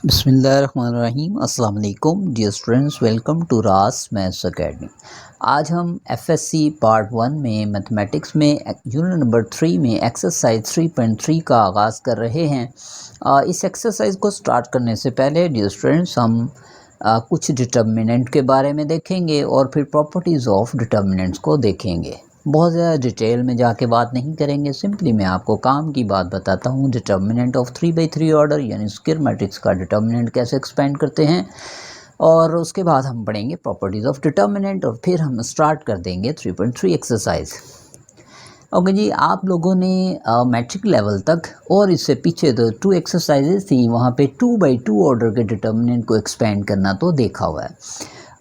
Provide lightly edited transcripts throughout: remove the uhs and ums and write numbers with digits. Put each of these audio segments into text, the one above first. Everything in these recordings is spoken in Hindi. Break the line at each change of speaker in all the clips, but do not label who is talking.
बिस्मिल्लाहिर्रहमानिर्रहीम अस्सलाम वालेकुम डियर स्टूडेंट्स, वेलकम टू रास मैथ्स एकेडमी। आज हम एफएससी पार्ट 1 में मैथमेटिक्स में यूनिट नंबर 3 में एक्सरसाइज 3.3 का आगाज़ कर रहे हैं। इस एक्सरसाइज को स्टार्ट करने से पहले डियर स्टूडेंट्स हम कुछ डिटर्मिनेंट के बारे में देखेंगे और फिर प्रॉपर्टीज़ ऑफ डिटर्मिनेंट्स को देखेंगे। बहुत ज़्यादा डिटेल में जाके बात नहीं करेंगे, सिंपली मैं आपको काम की बात बताता हूँ। डिटर्मिनेंट ऑफ 3/3 ऑर्डर यानी स्क्वायर मैट्रिक्स का डिटर्मिनेंट कैसे एक्सपेंड करते हैं, और उसके बाद हम पढ़ेंगे प्रॉपर्टीज़ ऑफ डिटर्मिनेंट और फिर हम स्टार्ट कर देंगे 3.3 एक्सरसाइज। ओके जी, आप लोगों ने मैट्रिक लेवल तक और इससे पीछे तो 2 एक्सरसाइजेज थी, वहाँ पे 2/2 ऑर्डर के डिटर्मिनेंट को एक्सपेंड करना तो देखा हुआ है।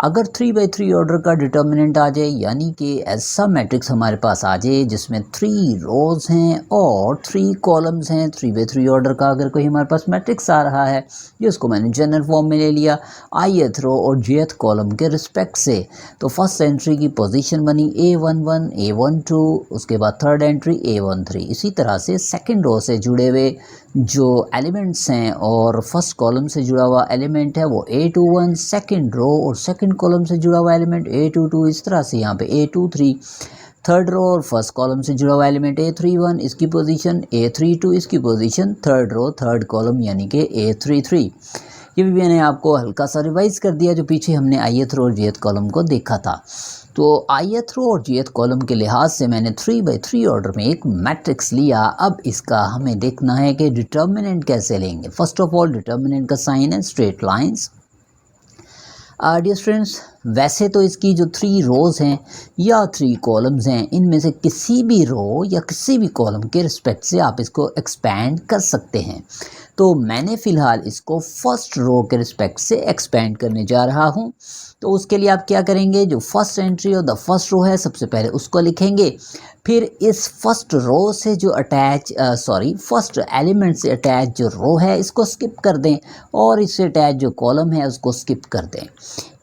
अगर 3/3 ऑर्डर का डिटर्मिनेंट आ जाए, यानी कि ऐसा मैट्रिक्स हमारे पास आ जाए जिसमें 3 रोज़ हैं और 3 कॉलम्स हैं, 3/3 ऑर्डर का अगर कोई हमारे पास मैट्रिक्स आ रहा है, जिसको मैंने जनरल फॉर्म में ले लिया ith रो और jth कॉलम के रिस्पेक्ट से, तो फर्स्ट एंट्री की पोजीशन बनी A11, A12, उसके बाद थर्ड एंट्री A13। इसी तरह से सेकंड रो से जुड़े हुए जो एलिमेंट्स हैं और फर्स्ट कॉलम से जुड़ा हुआ एलिमेंट है वो A21, सेकंड रो और सेकंड कॉलम से जुड़ा हुआ एलिमेंट A22, इस तरह से यहाँ पे A23, थर्ड रो और फर्स्ट कॉलम से जुड़ा हुआ एलिमेंट A31, इसकी पोजीशन A32, इसकी position third row third column यानी कि A33। ये भी मैंने आपको हल्का सा रिवाइज कर दिया जो पीछे हमने ith रो और jth कॉलम को देखा था। तो ith रो और jth कॉलम के लिहाज से मैंने 3/3 ऑर्डर में एक मैट्रिक्स लिया। अब इसका हमें देखना है कि डिटर्मिनेंट कैसे लेंगे। फर्स्ट ऑफ ऑल डिटर्मिनेंट का साइन है स्ट्रेट लाइंस। डियर स्टूडेंट्स, वैसे तो इसकी जो 3 रोज़ हैं या 3 कॉलम्स हैं, इनमें से किसी भी रो या किसी भी कॉलम के रिस्पेक्ट से आप इसको एक्सपेंड कर सकते हैं। तो मैंने फ़िलहाल इसको फर्स्ट रो के रिस्पेक्ट से एक्सपेंड करने जा रहा हूं। तो उसके लिए आप क्या करेंगे, जो फर्स्ट एंट्री और द फर्स्ट रो है सबसे पहले उसको लिखेंगे, फिर इस फर्स्ट रो से जो फर्स्ट एलिमेंट से अटैच जो रो है इसको स्किप कर दें और इससे अटैच जो कॉलम है उसको स्किप कर दें।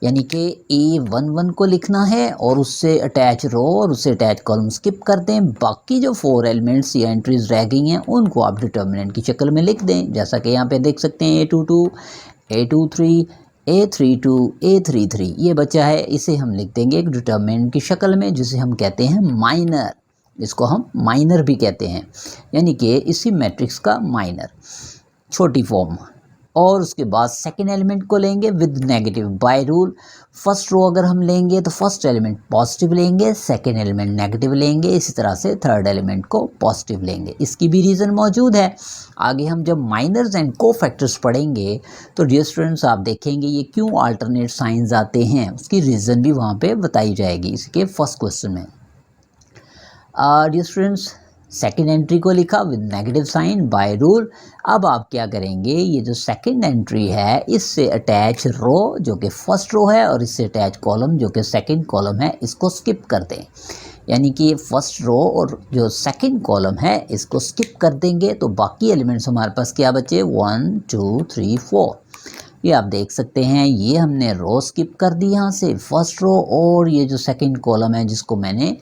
यानी कि A11 को लिखना है और उससे अटैच रो और उससे अटैच कॉलम स्किप कर दें। बाकी जो 4 एलिमेंट्स या एंट्रीज रह गई हैं उनको आप डिटर्मिनेंट की शक्ल में लिख दें, जैसा कि यहाँ पे देख सकते हैं A22, A23, A32, A33 ये बचा है, इसे हम लिख देंगे एक डिटर्मिनेंट की शक्ल में, जिसे हम कहते हैं माइनर। इसको हम माइनर भी कहते हैं, यानी कि इसी मैट्रिक्स का माइनर, छोटी फॉर्म। और उसके बाद सेकेंड एलिमेंट को लेंगे with negative by rule. First row अगर हम लेंगे तो फर्स्ट एलिमेंट पॉजिटिव लेंगे, सेकेंड एलिमेंट नेगेटिव लेंगे, इसी तरह से थर्ड एलिमेंट को पॉजिटिव लेंगे। इसकी भी रीज़न मौजूद है। आगे हम जब माइनर्स एंड को फैक्टर्स पढ़ेंगे तो डियर स्टूडेंट्स आप देखेंगे ये क्यों अल्टरनेट साइंस आते हैं, उसकी रीज़न भी वहाँ पे बताई जाएगी इसके फर्स्ट क्वेश्चन में। डियर स्टूडेंट्स, सेकेंड एंट्री को लिखा with negative sign by rule. अब आप क्या करेंगे, ये जो सेकेंड एंट्री है इससे अटैच रो जो कि फर्स्ट रो है और इससे अटैच कॉलम जो कि सेकेंड कॉलम है, इसको स्किप कर दें। यानी कि फर्स्ट रो और जो सेकेंड कॉलम है इसको स्किप कर देंगे, तो बाकी एलिमेंट्स हमारे पास क्या बचे, 1 2 3 4। ये आप देख सकते हैं, ये हमने रो स्किप कर दी यहाँ से फर्स्ट रो, और ये जो सेकेंड कॉलम है जिसको मैंने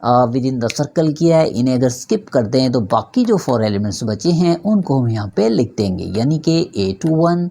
विद इन द सर्कल किया है, इन्हें अगर स्किप कर दें तो बाकी जो 4 एलिमेंट्स बचे हैं उनको हम यहाँ पे लिख देंगे, यानी कि A21,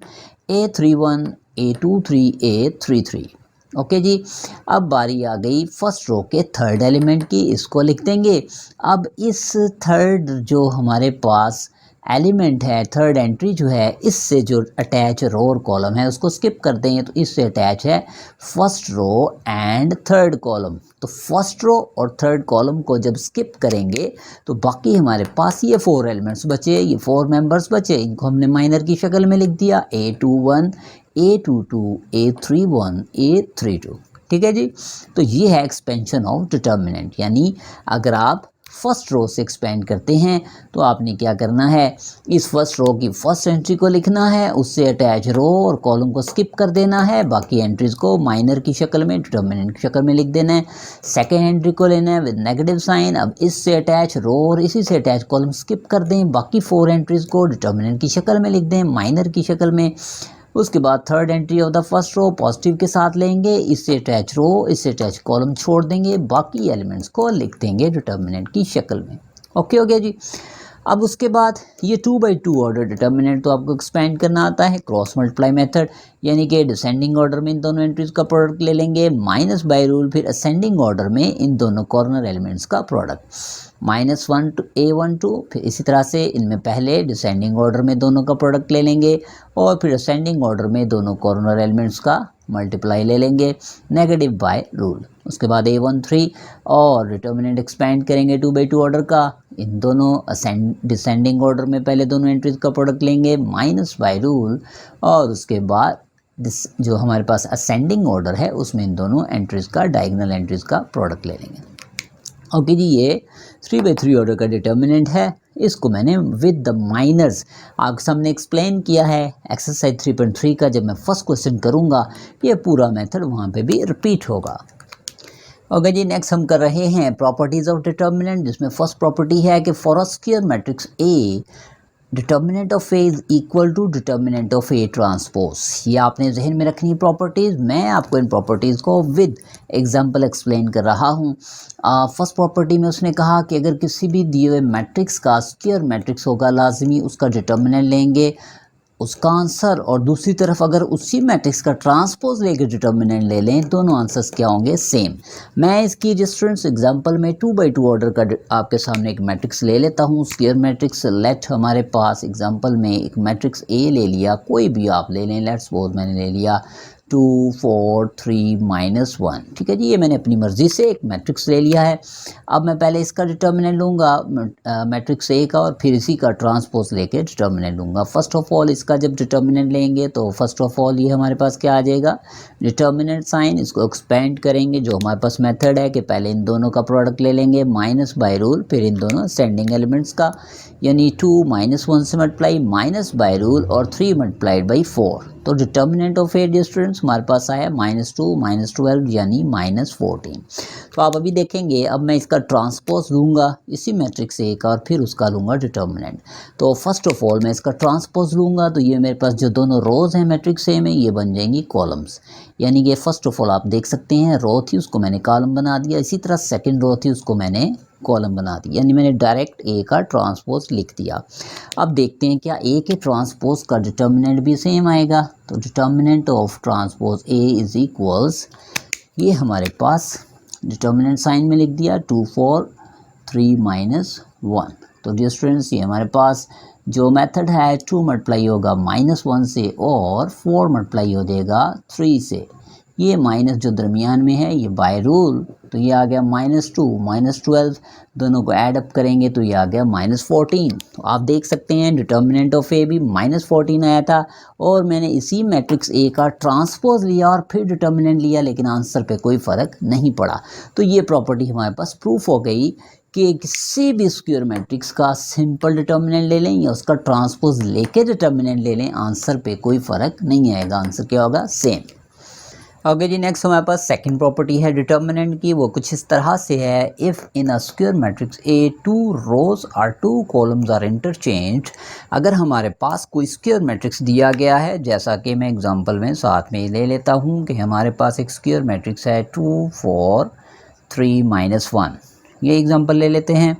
A31, A23, A33। Okay जी, अब बारी आ गई फर्स्ट रो के थर्ड एलिमेंट की, इसको लिख देंगे। अब इस थर्ड जो हमारे पास एलिमेंट है, थर्ड एंट्री जो है, इससे जो अटैच रो और कॉलम है उसको स्किप कर देंगे, तो इससे अटैच है first row and third column. तो फर्स्ट रो और थर्ड कॉलम को जब स्किप करेंगे तो बाकी हमारे पास ये 4 एलिमेंट्स बचे, ये 4 मेंबर्स बचे, इनको हमने माइनर की शक्ल में लिख दिया, A21, A22, A31, A32। ठीक है जी, तो ये है एक्सपेंशन ऑफ डिटर्मिनेंट। यानी अगर आप फर्स्ट रो से एक्सपेंड करते हैं तो आपने क्या करना है, इस फर्स्ट रो की फर्स्ट एंट्री को लिखना है, उससे अटैच रो और कॉलम को स्किप कर देना है, बाकी एंट्रीज को माइनर की शक्ल में, डिटर्मिनेंट की शक्ल में लिख देना है। सेकेंड एंट्री को लेना है विद नेगेटिव साइन। अब इससे अटैच रो और इसी से अटैच कॉलम स्किप कर दें, बाकी 4 एंट्रीज को डिटर्मिनेंट की शक्ल में लिख दें, माइनर की शक्ल में। उसके बाद third entry of the first row positive के साथ लेंगे, इससे अटैच रो, इससे अटैच कॉलम छोड़ देंगे, बाकी एलिमेंट्स को लिख देंगे डिटर्मिनेंट की शक्ल में। ओके हो गया जी। अब उसके बाद ये 2/2 ऑर्डर डिटर्मिनेंट तो आपको एक्सपेंड करना आता है क्रॉस मल्टीप्लाई मेथड, यानी कि डिसेंडिंग ऑर्डर में इन दोनों एंट्रीज का प्रोडक्ट ले लेंगे, माइनस बाय रूल फिर असेंडिंग ऑर्डर में इन दोनों कॉर्नर एलिमेंट्स का प्रोडक्ट -1 to A12, फिर इसी तरह से इनमें पहले डिसेंडिंग ऑर्डर में दोनों का प्रोडक्ट ले लेंगे और फिर असेंडिंग ऑर्डर में दोनों कॉर्नर एलिमेंट्स का मल्टीप्लाई ले लेंगे नेगेटिव बाय रूल। उसके बाद A13 और डिटर्मिनेंट एक्सपेंड करेंगे 2/2 ऑर्डर का, इन दोनों डिसेंडिंग ऑर्डर में पहले दोनों एंट्रीज का प्रोडक्ट लेंगे माइनस बाय रूल, और उसके बाद जो हमारे पास असेंडिंग ऑर्डर है उसमें इन दोनों एंट्रीज का डायगोनल एंट्रीज का प्रोडक्ट ले लेंगे। ओके जी, ये 3/3 ऑर्डर का डिटर्मिनेंट है। इसको मैंने विद द माइनर्स आपके सामने एक्सप्लेन किया है एक्सरसाइज 3.3 का। जब मैं फर्स्ट क्वेश्चन करूँगा ये पूरा मेथड वहाँ पे भी रिपीट होगा। ओके जी, नेक्स्ट हम कर रहे हैं प्रॉपर्टीज़ ऑफ डिटर्मिनेंट, जिसमें फर्स्ट प्रॉपर्टी है कि for a square matrix A determinant of A is equal to determinant of A transpose. ये आपने जहन में रखनी प्रॉपर्टीज़। मैं आपको इन प्रॉपर्टीज़ को विद एग्जांपल एक्सप्लेन कर रहा हूँ। फर्स्ट प्रॉपर्टी में उसने कहा कि अगर किसी भी दिए हुए मैट्रिक्स का स्क्वायर मैट्रिक्स होगा लाजमी उसका डिटर्मिनेंट लेंगे उसका आंसर, और दूसरी तरफ अगर उसी मैट्रिक्स का ट्रांसपोज लेकर डिटर्मिनेंट ले लें दोनों आंसर्स क्या होंगे, सेम। मैं इसकी डिस्टेंस एग्जांपल में 2/2 ऑर्डर का आपके सामने एक मैट्रिक्स ले लेता हूँ स्क्वायर मैट्रिक्स। लेट हमारे पास एग्जांपल में एक मैट्रिक्स ए ले लिया, कोई भी आप ले लें, लेट्स सपोज मैंने ले लिया 2 4 3 -1। ठीक है जी, ये मैंने अपनी मर्ज़ी से एक मैट्रिक्स ले लिया है। अब मैं पहले इसका डिटर्मिनेंट लूँगा मैट्रिक्स ए का, और फिर इसी का ट्रांसपोज लेके डिटर्मिनेंट लूँगा। फर्स्ट ऑफ ऑल इसका जब डिटर्मिनेंट लेंगे तो फर्स्ट ऑफ ऑल ये हमारे पास क्या आ जाएगा, डिटर्मिनेंट साइन। इसको एक्सपेंड करेंगे, जो हमारे पास मेथड है कि पहले इन दोनों का प्रोडक्ट ले लेंगे माइनस बाय रूल, फिर इन दोनों असेंडिंग एलिमेंट्स का, यानी 2 -1 से मल्टीप्लाई माइनस बाय रूल और 3 मल्टीप्लाइड बाई 4। तो डिटर्मिनेंट ऑफ ए डिस्टेंस हमारे पास आया -2 -12 यानी -14। तो आप अभी देखेंगे, अब मैं इसका ट्रांसपोज लूँगा इसी मैट्रिक्स ए का और फिर उसका लूँगा डिटर्मिनेंट। तो फर्स्ट ऑफ ऑल मैं इसका ट्रांसपोज लूँगा तो ये मेरे पास जो दोनों रोज़ हैं मैट्रिक्स ए में ये बन जाएंगी कॉलम्स, यानी कि फर्स्ट ऑफ ऑल आप देख सकते हैं रो थी उसको मैंने कॉलम बना दिया, इसी तरह सेकेंड रो थी उसको मैंने कॉलम बना दी, यानी मैंने डायरेक्ट ए का ट्रांसपोज लिख दिया। अब देखते हैं क्या ए के ट्रांसपोज का डिटर्मिनेंट भी सेम आएगा। तो determinant of transpose A is equals, ये हमारे पास डिटर्मिनेंट साइन में लिख दिया 2 4 3 -1। तो डियर स्टूडेंट्स ये हमारे पास जो मेथड है 2 मल्टीप्लाई होगा -1 से और 4 मल्टीप्लाई हो जाएगा 3 से। ये माइनस जो दरमियान में है ये बाय रूल, तो ये आ गया -2 -12, दोनों को ऐड अप करेंगे तो ये आ गया -14। तो आप देख सकते हैं डिटर्मिनेंट ऑफ ए भी -14 आया था और मैंने इसी मैट्रिक्स ए का ट्रांसपोज लिया और फिर डिटर्मिनेंट लिया, लेकिन आंसर पे कोई फ़र्क नहीं पड़ा। तो ये प्रॉपर्टी हमारे पास प्रूफ हो गई कि किसी भी स्क्वायर मैट्रिक्स का सिंपल डिटर्मिनेंट ले लें या उसका ट्रांसपोज लेके डिटर्मिनेंट ले लें, आंसर पे कोई फ़र्क नहीं आएगा, आंसर क्या होगा, सेम। ओके जी, नेक्स्ट हमारे पास सेकंड प्रॉपर्टी है डिटर्मिनेंट की, वो कुछ इस तरह से है। If in a square matrix ए 2 रोज और 2 कॉलम्स आर इंटरचेंज्ड, अगर हमारे पास कोई स्क्वायर मैट्रिक्स दिया गया है, जैसा कि मैं एग्जांपल में साथ में ले लेता हूँ कि हमारे पास एक स्क्वायर मैट्रिक्स है 2 4 3 -1, ये एग्जांपल ले लेते हैं।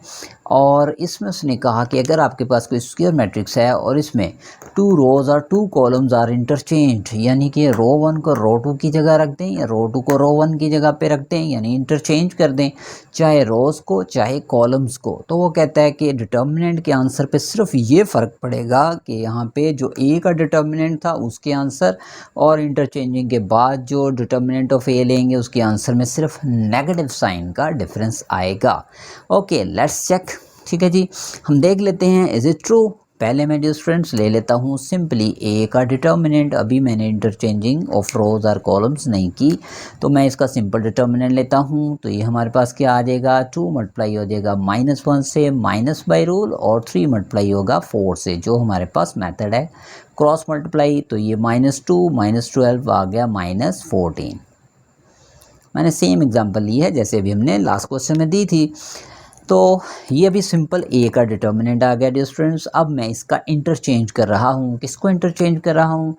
और इसमें उसने कहा कि अगर आपके पास कोई स्क्वायर मैट्रिक्स है और इसमें 2 रोज़ और 2 कॉलम्स आर इंटरचेंज, यानी कि रो 1 को रो 2 की जगह रख दें या रो 2 को रो 1 की जगह पे रख दें, यानी इंटरचेंज कर दें चाहे रोज़ को चाहे कॉलम्स को, तो वो कहता है कि डिटर्मिनेंट के आंसर पे सिर्फ ये फ़र्क पड़ेगा कि यहाँ पे जो ए का डिटर्मिनेंट था उसके आंसर और इंटरचेंजिंग के बाद जो डिटर्मिनेंट ऑफ ए लेंगे उसके आंसर में सिर्फ नेगेटिव साइन का डिफरेंस आएगा। Okay, let's check. ठीक है जी, हम देख लेते हैं इज़ इट ट्रू। पहले मैं जो स्टूडेंट्स ले लेता हूँ सिंपली ए का डिटर्मिनेंट, अभी मैंने इंटरचेंजिंग ऑफ रोज और कॉलम्स नहीं की, तो मैं इसका सिंपल डिटर्मिनेंट लेता हूँ। तो ये हमारे पास क्या आ जाएगा, 2 मल्टीप्लाई हो जाएगा -1 से माइनस बाई रूल और 3 मल्टीप्लाई होगा 4 से, जो हमारे पास मेथड है क्रॉस मल्टीप्लाई। तो ये -2 -12 आ गया -14। मैंने सेम एग्जांपल ली है जैसे अभी हमने लास्ट क्वेश्चन में दी थी। तो ये अभी सिंपल ए का डिटर्मिनेंट आ गया डियर स्टूडेंट्स। अब मैं इसका इंटरचेंज कर रहा हूँ, किसको इंटरचेंज कर रहा हूँ,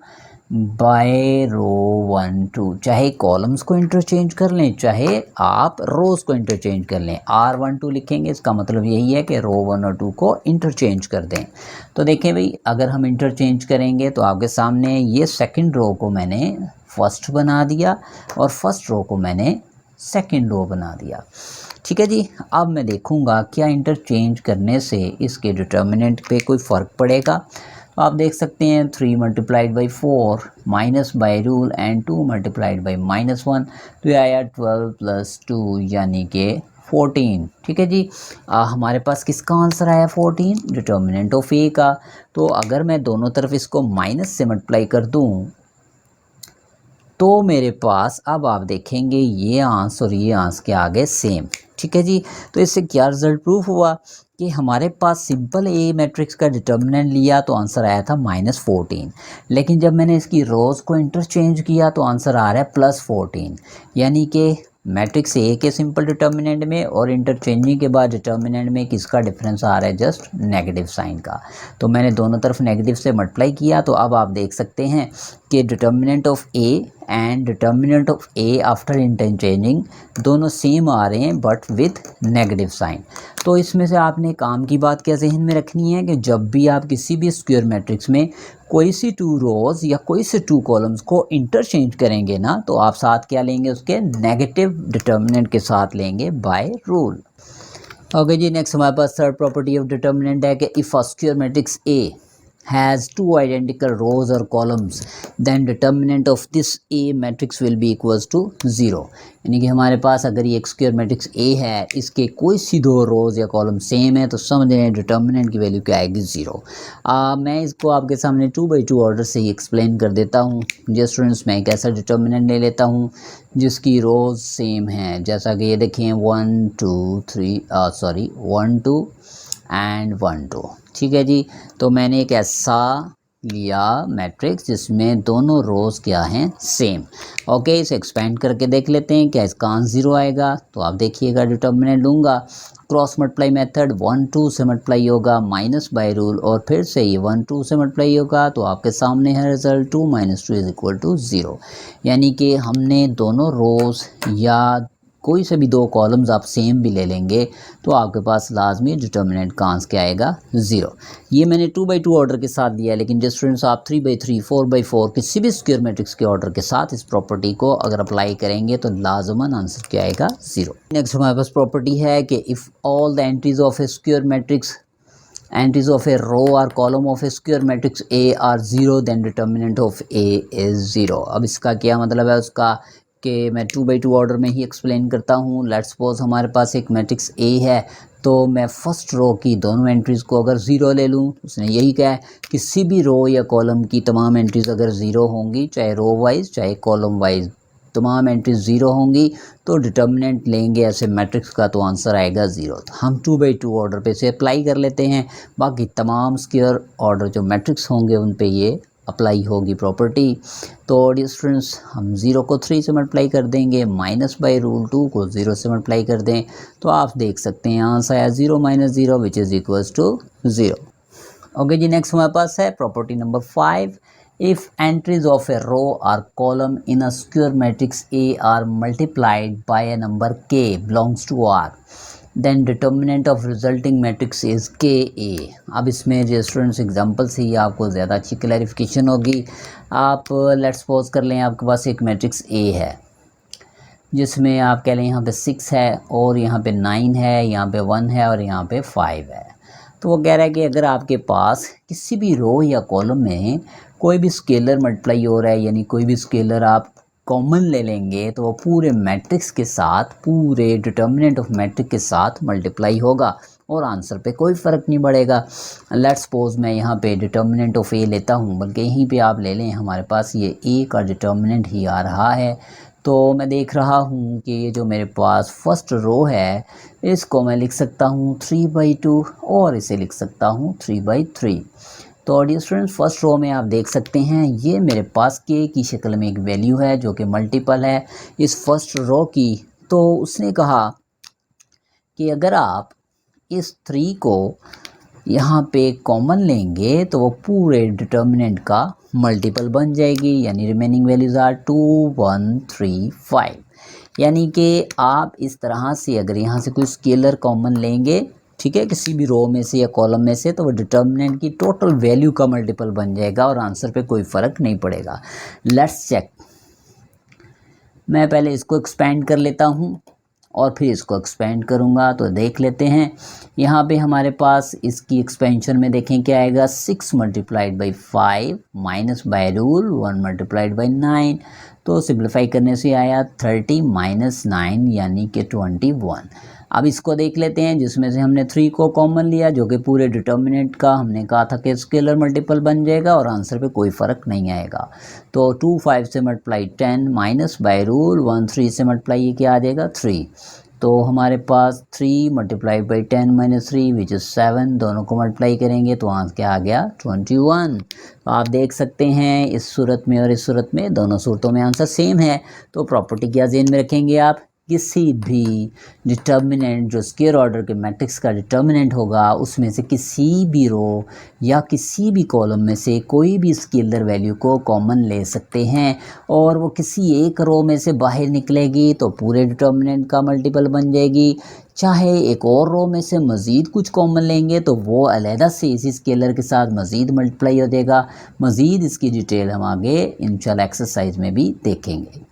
बाय रो 1 2, चाहे कॉलम्स को इंटरचेंज कर लें चाहे आप रोज़ को इंटरचेंज कर लें। R12 लिखेंगे, इसका मतलब यही है कि रो 1 और 2 को इंटरचेंज कर दें। तो देखें भाई, अगर हम इंटरचेंज करेंगे तो आपके सामने ये सेकंड रो को मैंने फर्स्ट बना दिया और फर्स्ट रो को मैंने सेकंड रो बना दिया। ठीक है जी। अब मैं देखूंगा क्या इंटरचेंज करने से इसके डिटर्मिनेंट पे कोई फ़र्क पड़ेगा। तो आप देख सकते हैं 3 multiplied by 4 minus by rule and 2 multiplied by -1, तो ये आया 12 + 2 यानी कि 14। ठीक है जी। हमारे पास किसका आंसर आया 14, डिटर्मिनेंट ऑफ ए का। तो अगर मैं दोनों तरफ इसको माइनस से मल्टीप्लाई कर दूं तो मेरे पास अब आप देखेंगे ये आंसर और ये आंसर के आगे सेम। ठीक है जी। तो इससे क्या रिजल्ट प्रूफ हुआ कि हमारे पास सिंपल ए मैट्रिक्स का डिटर्मिनेंट लिया तो आंसर आया था -14, लेकिन जब मैंने इसकी रोज़ को इंटरचेंज किया तो आंसर आ रहा है +14, यानी कि मैट्रिक्स ए के सिंपल डिटर्मिनेंट में और इंटरचेंजिंग के बाद डिटर्मिनेंट में किसका डिफरेंस आ रहा है, जस्ट नेगेटिव साइन का। तो मैंने दोनों तरफ नेगेटिव से मल्टीप्लाई किया तो अब आप देख सकते हैं कि determinant of A and determinant of A after interchanging दोनों सेम आ रहे हैं बट विथ नेगेटिव साइन। तो इसमें से आपने काम की बात क्या जहन में रखनी है कि जब भी आप किसी भी स्क्वायर मैट्रिक्स में कोई सी 2 रोज़ या कोई से 2 कॉलम्स को इंटरचेंज करेंगे ना, तो आप साथ क्या लेंगे, उसके नेगेटिव डिटर्मिनेंट के साथ लेंगे बाय रूल। ओके जी। नेक्स्ट हमारे पास थर्ड प्रॉपर्टी ऑफ डिटर्मिनेंट है कि if a square matrix A has two identical rows or columns then determinant of this A matrix will be equals to 0। यानी कि हमारे पास अगर ये एक स्क्वायर मैट्रिक्स A है, इसके कोई सी 2 रोज़ या कॉलम सेम है तो समझ लें डिटर्मिनेंट की वैल्यू क्या आएगी, 0। मैं इसको आपके सामने 2x2 ऑर्डर से ही एक्सप्लेन कर देता हूँ। जी स्टूडेंट्स, मैं एक ऐसा डिटर्मिनेंट ले लेता हूँ जिसकी रोज़ सेम हैं, जैसा कि ये देखें 1 2 3 सॉरी 1 2 एंड 1 2। ठीक है जी। तो मैंने एक ऐसा लिया मैट्रिक्स जिसमें दोनों रोज़ क्या हैं, सेम। ओके, इसे एक्सपेंड करके देख लेते हैं क्या इसका आंसर 0 आएगा। तो आप देखिएगा डिटर्मिनेंट लूँगा, क्रॉस मल्टीप्लाई मेथड 1 2 से मल्टीप्लाई होगा माइनस बाय रूल और फिर से ये 1 2 से मल्टीप्लाई होगा तो आपके सामने है रिजल्ट 2 - 2 = 0। यानी कि हमने दोनों रोज़ या कोई से भी 2 कॉलम्स आप सेम भी ले लेंगे तो आपके पास लाजमी डिटर्मिनेंट का आंसर क्या आएगा, 0। ये मैंने 2x2 ऑर्डर के साथ दिया है, लेकिन जो स्टूडेंट्स आप 3x3 4x4 किसी भी स्क्वायर मैट्रिक्स के ऑर्डर के साथ इस प्रॉपर्टी को अगर अप्लाई करेंगे तो लाजमन आंसर क्या आएगा, 0। नेक्स्ट हमारे पास प्रॉपर्टी है कि if all the entries of A square matrix entries of a row or column of a square matrix A are 0 then determinant of A is 0। अब इसका क्या मतलब है उसका कि मैं 2x2 ऑर्डर में ही एक्सप्लेन करता हूँ। लेट्स सपोज हमारे पास एक मैट्रिक्स A है तो मैं फर्स्ट रो की दोनों एंट्रीज़ को अगर 0 ले लूँ, उसने यही कहा है किसी भी रो या कॉलम की तमाम एंट्रीज़ अगर 0 होंगी, चाहे रो वाइज चाहे कॉलम वाइज तमाम एंट्रीज 0 होंगी तो डिटर्मिनेंट लेंगे ऐसे मैट्रिक्स का तो आंसर आएगा 0। तो हम 2x2 ऑर्डर पे से अप्लाई कर लेते हैं, बाकी तमाम स्क्वायर ऑर्डर जो मैट्रिक्स होंगे उन पे ये अप्लाई होगी प्रॉपर्टी। तो डियर स्टूडेंट्स, हम 0 को 3 से मल्टीप्लाई कर देंगे, माइनस बाई रूल 2 को 0 से मल्टीप्लाई कर दें तो आप देख सकते हैं आंसर आया 0 - 0 which is equals to 0। Okay जी। नेक्स्ट हमारे पास है property number 5। If entries of a row or column in a square matrix A are multiplied by a number k belongs to R, then determinant of resulting matrix is KA। अब इसमें जो स्टूडेंट्स एग्जांपल से ही आपको ज़्यादा अच्छी क्लैरिफिकेशन होगी। आप लेट्स सपोज कर लें आपके पास एक मैट्रिक्स A है जिसमें आप कह लें यहाँ पे 6 है और यहाँ पे 9 है, यहाँ पे 1 है और यहाँ पे 5 है। तो वो कह रहा है कि अगर आपके पास किसी भी रो या कॉलम में कोई भी स्केलर मल्टीप्लाई हो रहा है, यानी कोई भी स्केलर आप कॉमन ले लेंगे तो वो पूरे मैट्रिक्स के साथ, पूरे डिटर्मिनेंट ऑफ मैट्रिक्स के साथ मल्टीप्लाई होगा और आंसर पे कोई फ़र्क नहीं पड़ेगा। लेट्स सपोज मैं यहाँ पे डिटर्मिनेंट ऑफ ए लेता हूँ, बल्कि यहीं पे आप ले लें, हमारे पास ये ए का डिटर्मिनेंट ही आ रहा है। तो मैं देख रहा हूँ कि ये जो मेरे पास फर्स्ट रो है इसको मैं लिख सकता हूँ 3/2 और इसे लिख सकता हूँ 3/3। तो डियर स्टूडेंट्स, फर्स्ट रो में आप देख सकते हैं ये मेरे पास के की शक्ल में एक वैल्यू है जो कि मल्टीपल है इस फर्स्ट रो की। तो उसने कहा कि अगर आप इस 3 को यहाँ पे कॉमन लेंगे तो वो पूरे डिटर्मिनेंट का मल्टीपल बन जाएगी, यानी रिमेनिंग वैल्यूज़ आर 2 1 3 5। यानी कि आप इस तरह से अगर यहाँ से कोई स्केलर कॉमन लेंगे, ठीक है, किसी भी रो में से या कॉलम में से, तो वो डिटर्मिनेंट की टोटल वैल्यू का मल्टीपल बन जाएगा और आंसर पे कोई फ़र्क नहीं पड़ेगा। Let's check. मैं पहले इसको एक्सपेंड कर लेता हूँ और फिर इसको एक्सपेंड करूँगा, तो देख लेते हैं। यहाँ पे हमारे पास इसकी एक्सपेंशन में देखें क्या आएगा, 6 multiplied by 5 minus by rule 1 multiplied by 9, तो सिंप्लीफाई करने से आया 30 माइनस 9 यानी कि 21। अब इसको देख लेते हैं, जिसमें से हमने 3 को कॉमन लिया, जो कि पूरे डिटर्मिनेंट का हमने कहा था कि स्केलर मल्टीपल बन जाएगा और आंसर पे कोई फ़र्क नहीं आएगा। तो 2 5 से मल्टीप्लाई 10 माइनस बाय रूल 1 3 से मल्टीप्लाई ये क्या आ जाएगा 3। तो हमारे पास 3 multiply by 10 minus 3 which is 7, दोनों को मल्टीप्लाई करेंगे तो आंसर क्या आ गया 21। तो आप देख सकते हैं इस सूरत में और इस सूरत में, दोनों सूरतों में आंसर सेम है। तो प्रॉपर्टी क्या ज़हन में रखेंगे आप, किसी भी डिटर्मिनेंट जो स्क्वायर ऑर्डर के मैट्रिक्स का डिटर्मिनेंट होगा, उसमें से किसी भी रो या किसी भी कॉलम में से कोई भी स्केलर वैल्यू को कॉमन ले सकते हैं और वो किसी एक रो में से बाहर निकलेगी तो पूरे डिटर्मिनेंट का मल्टीपल बन जाएगी। चाहे एक और रो में से मज़ीद कुछ कॉमन लेंगे तो वो अलहदा से इसी स्केलर के साथ मज़ीद मल्टीप्लाई हो जाएगा। मज़ीद इसकी डिटेल हम आगे इंशाल्लाह एक्सरसाइज में भी देखेंगे।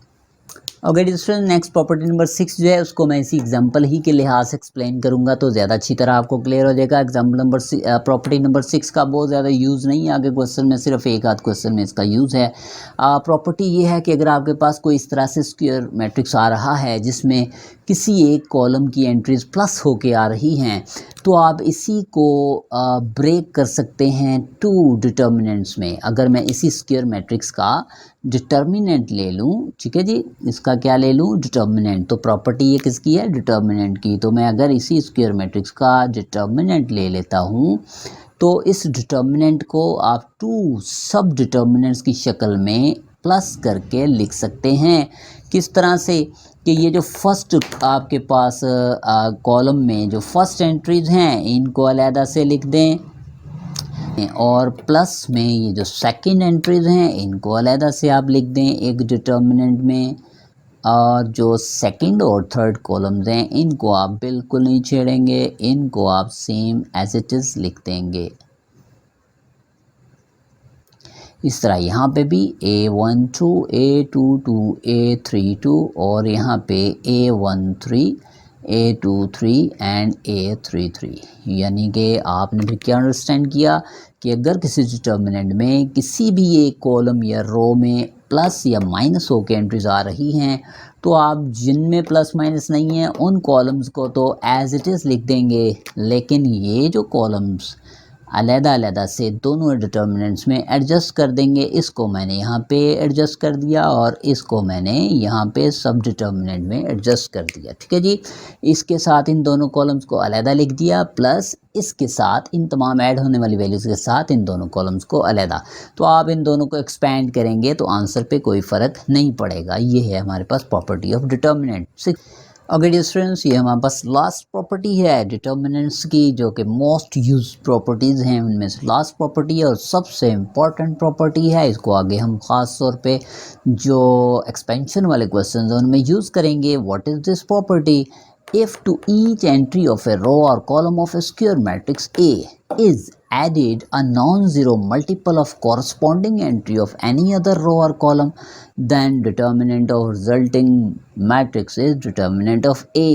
Okay student, next property number 6 जो है उसको मैं इसी एग्जांपल ही के लिहाज से एक्सप्लेन करूंगा तो ज़्यादा अच्छी तरह आपको क्लियर हो जाएगा। एग्जांपल नंबर प्रॉपर्टी नंबर 6 का बहुत ज़्यादा यूज़ नहीं है आगे क्वेश्चन में, सिर्फ एक आध क्वेश्चन में इसका यूज़ है। प्रॉपर्टी ये है कि अगर आपके पास कोई इस तरह से स्क्वायर मैट्रिक्स आ रहा है जिसमें किसी एक कॉलम की एंट्रीज प्लस होके आ रही हैं, तो आप इसी को ब्रेक कर सकते हैं 2 डिटर्मिनेंट्स में। अगर मैं इसी स्क्वायर मैट्रिक्स का डिटर्मिनेंट ले लूँ, ठीक है जी, इसका क्या ले लूँ डिटर्मिनेंट, तो प्रॉपर्टी ये किसकी है डिटर्मिनेंट की। तो मैं अगर इसी स्क्वायर मैट्रिक्स का डिटर्मिनेंट ले लेता हूँ तो इस डिटर्मिनेंट को आप 2 सब डिटर्मिनेंट्स की शक्ल में प्लस करके लिख सकते हैं। किस तरह से कि ये जो फर्स्ट आपके पास कॉलम में जो फर्स्ट एंट्रीज हैं इनको अलहदा से लिख दें और प्लस में ये जो सेकंड एंट्रीज हैं इनको अलहदा से आप लिख दें एक डिटर्मिनेंट में, और जो सेकंड और थर्ड कॉलम्स हैं इनको आप बिल्कुल नहीं छेड़ेंगे, इनको आप सेम एज इट इज़ लिख देंगे। इस तरह यहाँ पे भी A12 A22 A32 और यहाँ पे A13 A23 एंड A33। यानी कि आपने भी क्या अंडरस्टैंड किया कि अगर किसी डिटर्मिनेंट में किसी भी एक कॉलम या रो में प्लस या माइनस हो के एंट्रीज आ रही हैं तो आप जिनमें प्लस माइनस नहीं है उन कॉलम्स को तो एज इट इज़ लिख देंगे, लेकिन ये जो कॉलम्स अलहदा से दोनों डिटर्मिनेंट्स में एडजस्ट कर देंगे। इसको मैंने यहाँ पे एडजस्ट कर दिया और इसको मैंने यहाँ पे सब डिटर्मिनेंट में एडजस्ट कर दिया, ठीक है जी। इसके साथ इन दोनों कॉलम्स को अलहदा लिख दिया, प्लस इसके साथ इन तमाम ऐड होने वाली वैल्यूज़ के साथ इन दोनों कॉलम्स को अलहदा। तो आप इन दोनों को एक्सपेंड करेंगे तो आंसर पे कोई फ़र्क नहीं पड़ेगा। ये है हमारे पास property of determinant. Okay students, ये हमारे पास लास्ट प्रॉपर्टी है डिटर्मिनेंट्स की, जो कि मोस्ट यूज प्रॉपर्टीज़ हैं उनमें से लास्ट प्रॉपर्टी है और सबसे इम्पॉर्टेंट प्रॉपर्टी है। इसको आगे हम ख़ास तौर पे जो एक्सपेंशन वाले क्वेश्चन हैं उनमें यूज़ करेंगे। What is this property? If to each entry of a row or column of a square matrix A is added a non-zero multiple of corresponding entry of any other row or column, then determinant of resulting matrix is determinant of A।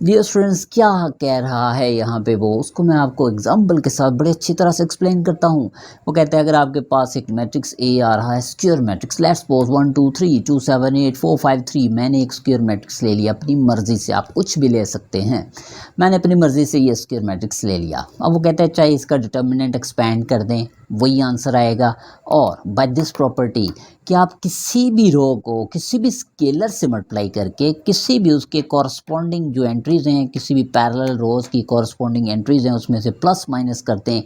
Dear students, क्या कह रहा है यहाँ पे वो, उसको मैं आपको एग्जाम्पल के साथ बड़े अच्छी तरह से एक्सप्लेन करता हूँ। वो कहते हैं अगर आपके पास एक मैट्रिक्स ए आ रहा है, स्क्वायर मैट्रिक्स, लेट्स सपोज 1 2 3 2 7 8 4 5 3, मैंने एक स्क्वायर मैट्रिक्स ले लिया अपनी मर्ज़ी से, आप कुछ भी ले सकते हैं, मैंने अपनी मर्ज़ी से ये स्क्वायर मैट्रिक्स ले लिया। अब वो कहते हैं चाहे इसका डिटर्मिनेंट एक्सपेंड कर दें वही आंसर आएगा, और बाय दिस प्रॉपर्टी कि आप किसी भी रो को किसी भी स्केलर से मल्टीप्लाई करके किसी भी उसके कॉरस्पॉन्डिंग जो एंट्रीज़ हैं, किसी भी पैरेलल रोज़ की कॉरस्पॉन्डिंग एंट्रीज़ हैं उसमें से प्लस माइनस करते हैं,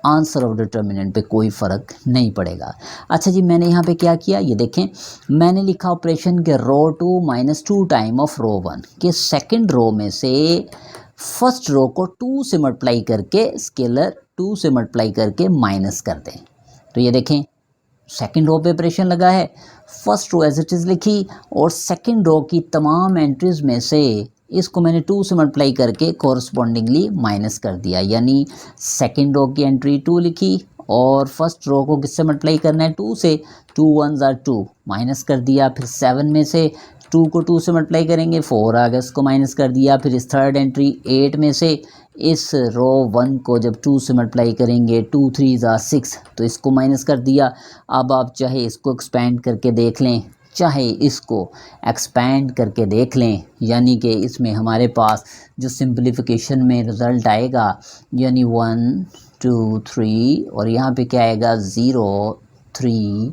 आंसर ऑफ डिटर्मिनेंट पे कोई फ़र्क नहीं पड़ेगा। अच्छा जी, मैंने यहाँ पे क्या किया ये देखें, मैंने लिखा ऑपरेशन के रो 2 -2 टाइम ऑफ रो 1 के सेकंड रो में से फर्स्ट रो को 2 से मल्टीप्लाई करके स्केलर 2 से मल्टीप्लाई करके माइनस कर दें। तो ये देखें सेकंड रो पे ऑपरेशन लगा है, first row as it is लिखी और सेकंड रो की तमाम एंट्रीज में से इसको मैंने 2 से मल्टीप्लाई करके कॉरस्पॉन्डिंगली माइनस कर दिया, यानी सेकंड रो की एंट्री 2 लिखी और फर्स्ट रो को किससे मल्टीप्लाई करना है 2 से, 2 1 आर 2 माइनस कर दिया, फिर 7 में से 2 को 2 से मल्टीप्लाई करेंगे 4 आ गया, इसको माइनस कर दिया, फिर इस थर्ड एंट्री 8 में से इस रो 1 को जब 2 से मल्टीप्लाई करेंगे 2 3 ज़ा 6 तो इसको माइनस कर दिया। अब आप चाहे इसको एक्सपेंड करके देख लें, चाहे इसको एक्सपेंड करके देख लें, यानी कि इसमें हमारे पास जो सिंप्लीफिकेशन में रिज़ल्ट आएगा यानी 1 2 3 और यहाँ पे क्या आएगा 0 3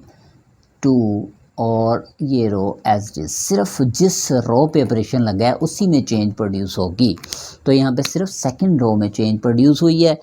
2 और ये रो एज इट इज, सिर्फ जिस रो पे ऑपरेशन लगा है उसी में चेंज प्रोड्यूस होगी। तो यहाँ पे सिर्फ सेकंड रो में चेंज प्रोड्यूस हुई है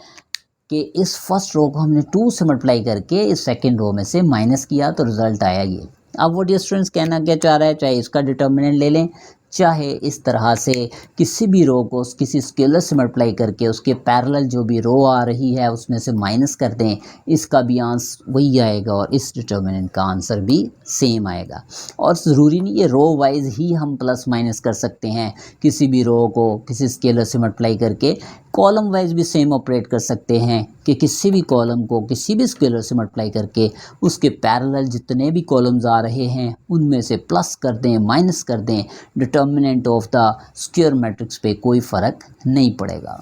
कि इस फर्स्ट रो को हमने 2 से मल्टीप्लाई करके इस सेकंड रो में से माइनस किया तो रिजल्ट आया ये। अब वो डियर स्टूडेंट्स कहना क्या चाह रहा है, चाहे इसका डिटर्मिनेंट ले लें, चाहे इस तरह से किसी भी रो को किसी स्केलर से मल्टीप्लाई करके उसके पैरेलल जो भी रो आ रही है उसमें से माइनस कर दें, इसका भी आंसर वही आएगा और इस डिटर्मिनेंट का आंसर भी सेम आएगा। और ज़रूरी नहीं ये रो वाइज ही हम प्लस माइनस कर सकते हैं, किसी भी रो को किसी स्केलर से मल्टीप्लाई करके कॉलम वाइज भी सेम ऑपरेट कर सकते हैं कि किसी भी कॉलम को किसी भी स्केलर से मल्टीप्लाई करके उसके पैरेलल जितने भी कॉलम्स आ रहे हैं उनमें से प्लस कर दें माइनस कर दें, determinant of the square matrix पे कोई फ़र्क नहीं पड़ेगा।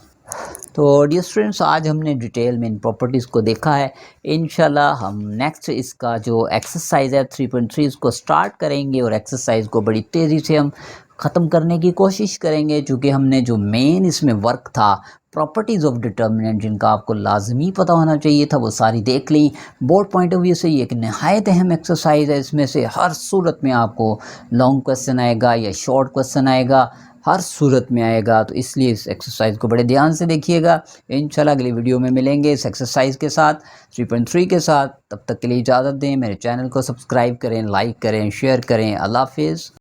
तो डियर स्टूडेंट्स आज हमने डिटेल में इन प्रॉपर्टीज़ को देखा है, इंशाल्लाह हम नेक्स्ट इसका जो एक्सरसाइज है 3.3 इसको स्टार्ट करेंगे और एक्सरसाइज को बड़ी तेज़ी से हम ख़त्म करने की कोशिश करेंगे, चूँकि हमने जो मेन इसमें वर्क था प्रॉपर्टीज़ ऑफ डिटर्मिनेंट जिनका आपको लाजमी पता होना चाहिए था वो सारी देख ली। बोर्ड पॉइंट ऑफ व्यू से ये एक नहायत अहम एक्सरसाइज है, इसमें से हर सूरत में आपको लॉन्ग क्वेश्चन आएगा या शॉर्ट क्वेश्चन आएगा, हर सूरत में आएगा, तो इसलिए इस एक्सरसाइज को बड़े ध्यान से देखिएगा। इंशाल्लाह अगली वीडियो में मिलेंगे इस एक्सरसाइज के साथ 3.3 के साथ। तब तक के लिए इजाज़त दें, मेरे चैनल को सब्सक्राइब करें, लाइक करें, शेयर करें। अल्लाह हाफिज़।